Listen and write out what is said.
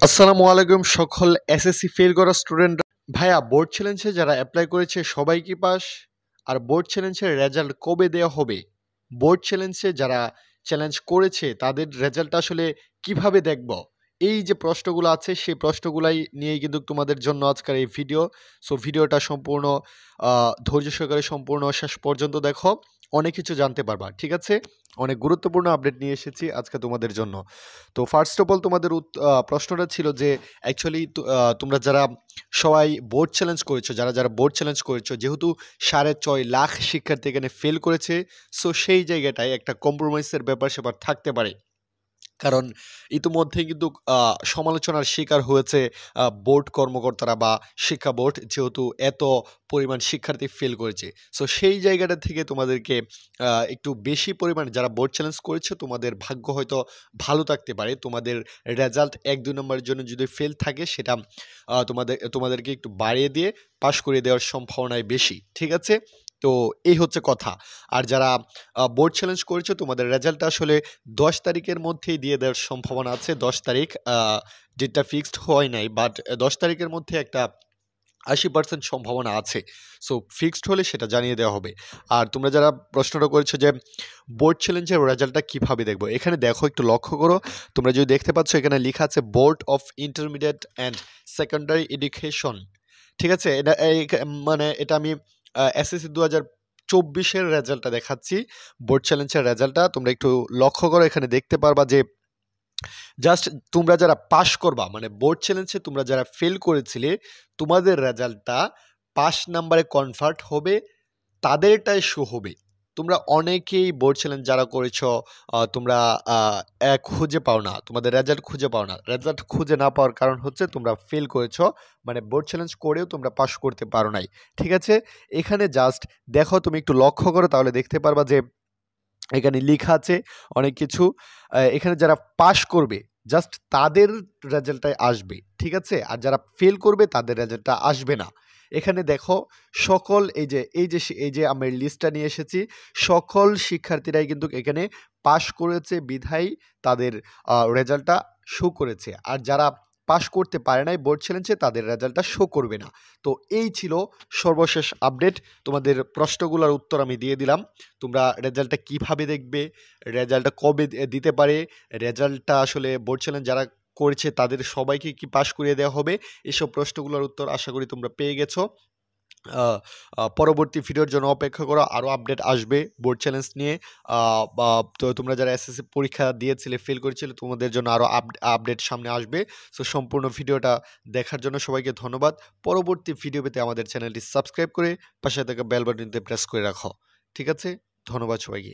আসসালামু আলাইকুম সকল এসএসসি ফেল করা স্টুডেন্ট ভাইয়া বোর্ড চ্যালেঞ্জে যারা অ্যাপ্লাই করেছে সবাই কি পাস আর বোর্ড চ্যালেঞ্জের রেজাল্ট কবে দেওয়া হবে বোর্ড চ্যালেঞ্জে যারা চ্যালেঞ্জ করেছে তাদের রেজাল্ট আসলে কিভাবে দেখব এই যে প্রশ্নগুলো আছে সেই প্রশ্নগুলাই নিয়েই কিন্তু তোমাদের জন্য আজকের এই ভিডিও। সো ভিডিওটা সম্পূর্ণ ধৈর্য সহকারে সম্পূর্ণ শেষ পর্যন্ত দেখো, অনেক কিছু জানতে পারবা। ঠিক আছে, অনেক গুরুত্বপূর্ণ আপডেট নিয়ে এসেছি আজকে তোমাদের জন্য। তো ফার্স্ট অফ অল তোমাদের প্রশ্নটা ছিল যে অ্যাকচুয়ালি তোমরা যারা সবাই বোর্ড চ্যালেঞ্জ করেছো, যারা যারা বোর্ড চ্যালেঞ্জ করেছো, যেহেতু 6.5 লাখ শিক্ষার্থী এখানে ফেল করেছে, সো সেই জায়গাটায় একটা কম্প্রোমাইজের ব্যাপার স্যাপার থাকতে পারে। কারণ ইতিমধ্যে কিন্তু সমালোচনার শিকার হয়েছে বোর্ড কর্মকর্তারা বা শিক্ষা বোর্ড, যেহেতু এত পরিমাণ শিক্ষার্থী ফেল করেছে। সো সেই জায়গাটা থেকে তোমাদেরকে একটু বেশি পরিমাণ যারা বোর্ড চ্যালেঞ্জ করেছে তোমাদের ভাগ্য হয়তো ভালো থাকতে পারে। তোমাদের রেজাল্ট 1-2 নম্বরের জন্য যদি ফেল থাকে সেটা তোমাদেরকে একটু বাড়িয়ে দিয়ে পাশ করে দেওয়ার সম্ভাবনাই বেশি। ঠিক আছে, তো এই হচ্ছে কথা। আর যারা বোর্ড চ্যালেঞ্জ করেছে তোমাদের রেজাল্টটা আসলে 10 তারিখের মধ্যেই দিয়ে দেওয়ার সম্ভাবনা আছে। 10 তারিখ ডেটটা ফিক্সড হয় নাই, বাট 10 তারিখের মধ্যে একটা 80% সম্ভাবনা আছে। সো ফিক্সড হলে সেটা জানিয়ে দেওয়া হবে। আর তোমরা যারা প্রশ্নটা করেছো যে বোর্ড চ্যালেঞ্জের রেজাল্টটা কীভাবে দেখবো, এখানে দেখো একটু লক্ষ্য করো। তোমরা যদি দেখতে পাচ্ছ এখানে লেখা আছে board of intermediate and secondary education. ঠিক আছে, মানে এটা আমি এসএসসি 2024-এর রেজাল্টটা দেখাচ্ছি। বোর্ড চ্যালেঞ্জের রেজাল্টটা তোমরা একটু লক্ষ্য করো, এখানে দেখতে পারবা যে জাস্ট তোমরা যারা পাশ করবা, মানে বোর্ড চ্যালেঞ্জে তোমরা যারা ফেল করেছিলে তোমাদের রেজাল্টটা পাস নাম্বারে কনভার্ট হবে, তাদেরটাই শো হবে। তোমরা অনেকেই বোর্ড চ্যালেঞ্জ যারা করেছ তোমরা খুঁজে পাও না, তোমাদের রেজাল্ট খুঁজে পাও না। রেজাল্ট খুঁজে না পাওয়ার কারণ হচ্ছে তোমরা ফেল করেছো, মানে বোর্ড চ্যালেঞ্জ করেও তোমরা পাস করতে পারো নাই। ঠিক আছে, এখানে জাস্ট দেখো, তুমি একটু লক্ষ্য করো তাহলে দেখতে পারবা যে এখানে লেখা আছে অনেক কিছু। এখানে যারা পাস করবে জাস্ট তাদের রেজাল্টটাই আসবে। ঠিক আছে, আর যারা ফেল করবে তাদের রেজাল্টটা আসবে না। এখানে দেখো সকল এই যে আমি লিস্টটা নিয়ে এসেছি, সকল শিক্ষার্থীরাই কিন্তু এখানে পাস করেছে বিধায় তাদের রেজাল্টটা শো করেছে। আর যারা পাস করতে পারে নাই বোর্ড চ্যালেঞ্জে তাদের রেজাল্টটা শো করবে না। তো এই ছিল সর্বশেষ আপডেট। তোমাদের প্রশ্নগুলোর উত্তর আমি দিয়ে দিলাম। তোমরা রেজাল্টটা কিভাবে দেখবে, রেজাল্টটা কবে দিতে পারে, রেজাল্টটা আসলে বোর্ড চ্যালেঞ্জ যারা করেছে তাদের সবাইকে কি পাশ করিয়ে দেওয়া হবে, এসব প্রশ্নগুলোর উত্তর আশা করি তোমরা পেয়ে গেছো। পরবর্তী ভিডিওর জন্য অপেক্ষা করো, আরও আপডেট আসবে বোর্ড চ্যালেঞ্জ নিয়ে। তো তোমরা যারা এসএসসি পরীক্ষা দিয়েছিলে ফেল করেছিলে তোমাদের জন্য আরও আপডেট সামনে আসবে। সো সম্পূর্ণ ভিডিওটা দেখার জন্য সবাইকে ধন্যবাদ। পরবর্তী ভিডিও পেতে আমাদের চ্যানেলটি সাবস্ক্রাইব করে পাশে থাকা বেল বাটনটিতে প্রেস করে রাখো। ঠিক আছে, ধন্যবাদ সবাইকে।